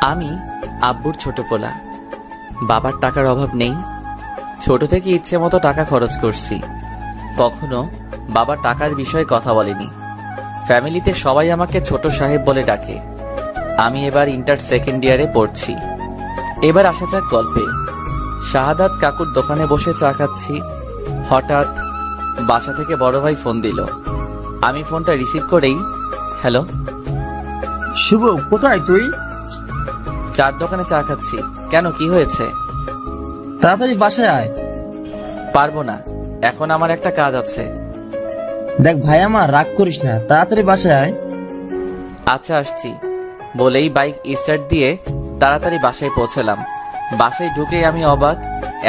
আমি আব্বুর ছোট পোলা। বাবার টাকার অভাব নেই। ছোট থেকে ইচ্ছে মতো টাকা খরচ করছি। কখনো বাবা টাকার বিষয়ে কথা বলেনি। ফ্যামিলিতে সবাই আমাকে ছোট সাহেব বলে ডাকে। আমি এবার ইন্টার সেকেন্ড ইয়ারে পড়ছি। এবার আসা যাক গল্পে। শাহাদাত কাকুর দোকানে বসে চা খাচ্ছি। হঠাৎ বাসা থেকে বড় ভাই ফোন দিল। আমি ফোনটা রিসিভ করেই, হ্যালো। শুভ, কোথায় তুই? চার দোকানে চা খাচ্ছি। কেন, কি হয়েছে? তাড়াতাড়ি বাসায় আয়। পারবো না, এখন আমার একটা কাজ আছে। দেখ ভাই, আমার রাগ করিস না, তাড়াতাড়ি বাসায় আয়। আচ্ছা, আসছি বলেই বাইক স্টার্ট দিয়ে তাড়াতাড়ি বাসায় পৌঁছলাম। বাসায় ঢুকেই আমি অবাক,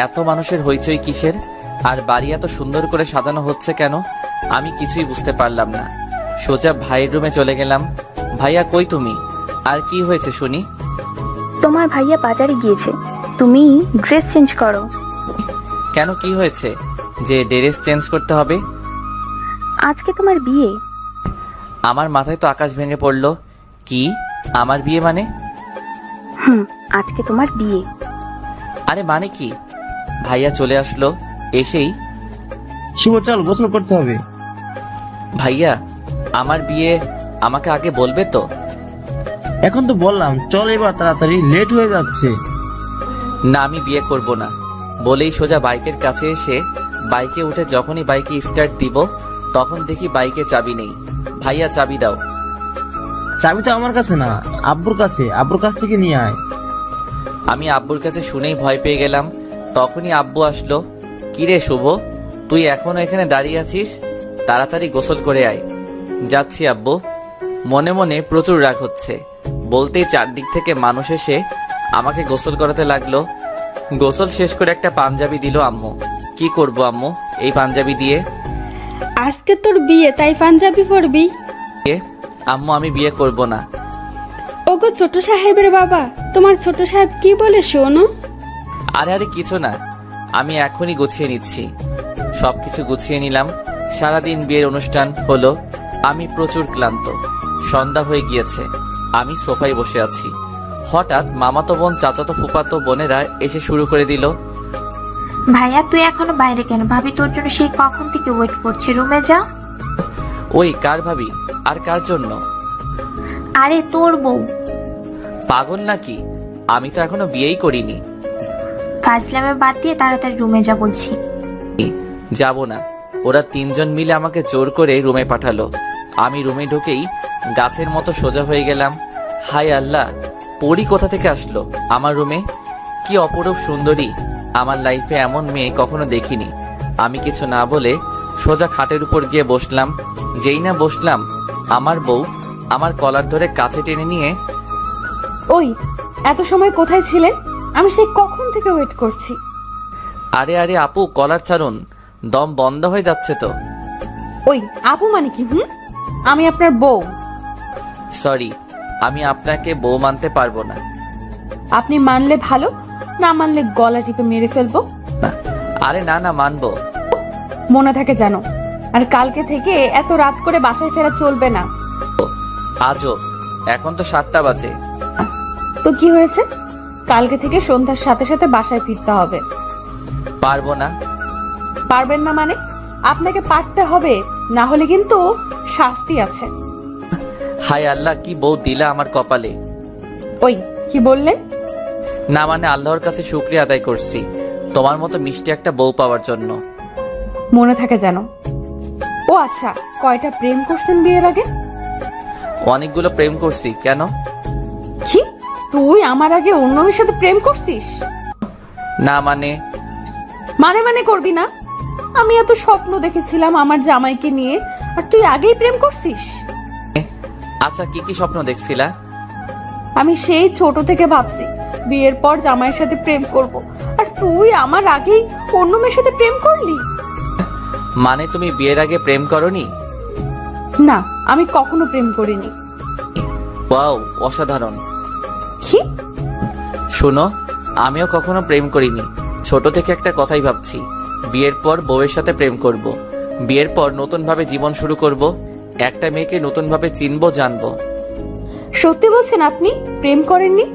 এত মানুষের হইচই কিসের? আর বাড়ি এত সুন্দর করে সাজানো হচ্ছে কেন? আমি কিছুই বুঝতে পারলাম না। সোজা ভাইয়ের রুমে চলে গেলাম। ভাইয়া, কই তুমি? আর কি হয়েছে শুনি? তোমার ভাইয়া বাজারে গিয়েছে, তুমি ড্রেস চেঞ্জ করো। কেন, কি হয়েছে যে ড্রেস চেঞ্জ করতে হবে? আজকে তোমার বিয়ে। আমার মাথায় তো আকাশ ভেঙে পড়লো। কি, আমার বিয়ে মানে? আজকে তোমার বিয়ে। আরে মানে কি? ভাইয়া চলে আসলো। এসেই, শুভ চল, গোসল করতে হবে। ভাইয়া আমার বিয়ে, আমাকে আগে বলবে তো? এখন তো বললাম, চল এবার তাড়াতাড়ি, লেট হয়ে যাচ্ছে। না, আমি বিয়ে করব না বলেই সোজা বাইকের কাছে এসে বাইকে উঠে যখনই বাইকে স্টার্ট দিব তখন দেখি বাইকে চাবি নেই। ভাইয়া, চাবি দাও। চাবি তো আমার কাছে না, আব্বুর কাছে, আব্বুর কাছ থেকে নিয়ে আয়। আমি আব্বুর কাছে শুনেই ভয় পেয়ে গেলাম। তখনই আব্বু আসলো। কিরে শুভ, তুই এখনো এখানে দাঁড়িয়ে আছিস? তাড়াতাড়ি গোসল করে আয়। যাচ্ছি আব্বু। মনে মনে প্রচুর রাগ হচ্ছে। বলতেই চারদিক থেকে মানুষ এসে আমাকে গোসল করাতে লাগলো। গোসল শেষ করে একটা পাঞ্জাবি দিল আম্মু। কি করব আম্মু এই পাঞ্জাবি দিয়ে? আজকে তোর বিয়ে, তাই পাঞ্জাবি পরবি? আম্মু, আমি বিয়ে করব না। ওগো ছোট সাহেবের বাবা, তোমার ছোট সাহেব কি বলে শোনো? আরে আরে কিছু না, আমি এখনই গুছিয়ে নিচ্ছি। সবকিছু গুছিয়ে নিলাম। সারাদিন বিয়ের অনুষ্ঠান হলো। আমি প্রচুর ক্লান্ত। সন্ধ্যা হয়ে গিয়েছে। আমি সোফায় বসে আছি। হঠাৎ মামাতো বোন, চাচাতো ফুপাতো বোনেরা এসে শুরু করে দিল। ভাইয়া তুই এখনো বাইরে কেন? ভাবি তোর জন্য সেই কখন থেকে ওয়েট করছে, রুমে যা। ওই কার ভাবি? আর কার জন্য? আরে তোর বউ। পাগল নাকি? আমি তো এখনো বিয়েই করিনি। ফাজলামে বাদ দিয়ে তাড়াতাড়ি রুমে যা বলছি। যাব না। ওরা তিনজন মিলে আমাকে জোর করে রুমে পাঠালো। আমি রুমে ঢুকেই গাছের মতো সোজা হয়ে গেলাম। হায় আল্লাহ, পরি কোথা থেকে আসলো আমার রুমে? কি অপরূপ সুন্দরী! আমার লাইফে এমন মেয়ে কখনো দেখিনি। আমি কিছু না বলে সোজা খাটের উপর গিয়ে বসলাম। যেই না বসলাম, আমার বউ আমার কলার ধরে কাছে টেনে নিয়ে, ওই এত সময় কোথায় ছিলেন? আমি সেই কখন থেকে ওয়েট করছি। আরে আরে আপু, কলার ছাড়ুন, দম বন্ধ হয়ে যাচ্ছে তো। ওই আপু মানে কি? আমি আপনার বউ। সরি, আমি আপনাকে বউ মানতে পারবো না। আপনি মানলে ভালো, না মানলে গলা টিপে মেরে ফেলবো। না, আরে না না, মানবো। মনে থাকে জানো। আর কালকে থেকে এত রাত করে বাসায় ফেরা চলবে না। আজও, এখন তো 7টা বাজে। তো কি হয়েছে? কালকে থেকে সন্ধ্যার সাথে সাথে বাসায় ফিরতে হবে। পারবো না। পারবেন না মানে? আপনাকে পারতে হবে, না হলে কিন্তু শাস্তি আছে। হায় আল্লাহ, কি বউ দিলা আমার কপালে। ওই কি বললেন? না মানে আল্লাহর কাছে শুকরিয়া আদায় করছি তোমার মতো মিষ্টি একটা বউ পাওয়ার জন্য। মনে থাকে জানো। ও আচ্ছা, কয়টা প্রেম করছেন বিয়ের আগে? অনেকগুলো প্রেম করছি। কেন? কি, তুই আমার আগে অন্য মেয়ের সাথে প্রেম করছিস? না মানে? মানে মানে করবি না? আমি এত স্বপ্ন দেখেছিলাম আমার জামাইকে নিয়ে, আর তুই আগেই প্রেম করছিস? আচ্ছা, কি কি স্বপ্ন দেখছিলা? আমি সেই ছোট থেকে ভাবছি বিয়ের পর জামাইয়ের সাথে প্রেম করব, আর তুই আমার আগেই অন্য মেয়ের সাথে প্রেম করলি। মানে তুমি বিয়ের আগে প্রেম করনি? না, আমি কখনো প্রেম করিনি। ওয়াও, অসাধারণ। কি? শোনো, আমিও কখনো প্রেম করিনি। ছোট থেকে একটা কথাই ভাবছি, বিয়ের পর বউয়ের সাথে প্রেম করব। বিয়ের পর নতুন ভাবে জীবন শুরু করব। একটা মেয়েকে নতুন ভাবে চিনবো, জানবো। সত্যি বলছেন আপনি প্রেম করেননি?